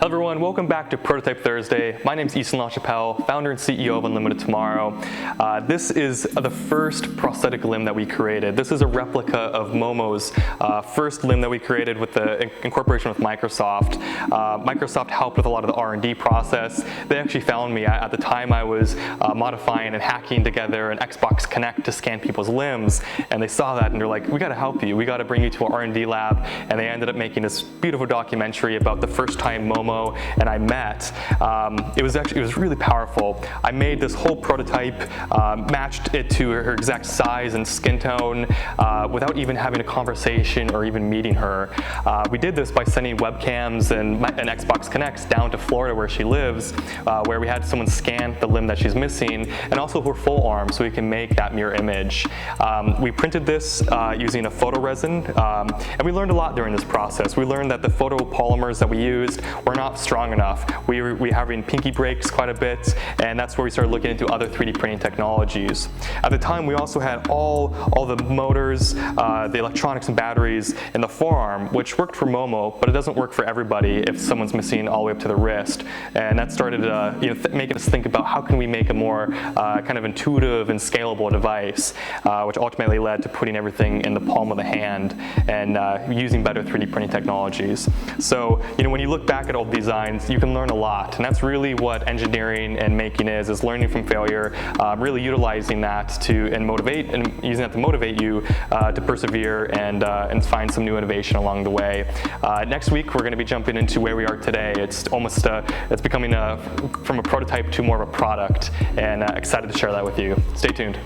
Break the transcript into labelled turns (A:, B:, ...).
A: Hello everyone, welcome back to Prototype Thursday. My name is Easton LaChapplle, founder and CEO of Unlimited Tomorrow. This is the first prosthetic limb that we created. This is a replica of Momo's first limb that we created with the incorporation with Microsoft. Microsoft helped with a lot of the R&D process. They actually found me at the time I was modifying and hacking together an Xbox Connect to scan people's limbs, and they saw that and they're like, we got to help you. We got to bring you to our R&D lab, and they ended up making this beautiful documentary about the first time Momo and I met. It was really powerful. I made this whole prototype, matched it to her exact size and skin tone without even having a conversation or even meeting her. We did this by sending webcams and Xbox Connects down to Florida where she lives, where we had someone scan the limb that she's missing and also her full arm so we can make that mirror image. We printed this using a photo resin, and we learned a lot during this process. We learned that the photopolymers that we used were not strong enough. We were having pinky breaks quite a bit, and that's where we started looking into other 3D printing technologies. At the time, we also had all the motors, the electronics and batteries in the forearm, which worked for Momo, but it doesn't work for everybody if someone's missing all the way up to the wrist. And that started making us think about how can we make a more kind of intuitive and scalable device, which ultimately led to putting everything in the palm of the hand and using better 3D printing technologies. So, when you look back at all designs, you can learn a lot, and that's really what engineering and making is learning from failure, really utilizing that and using that to motivate you to persevere and find some new innovation along the way. Next week, we're going to be jumping into where we are today. It's almost it's becoming from a prototype to more of a product, and excited to share that with you. Stay tuned.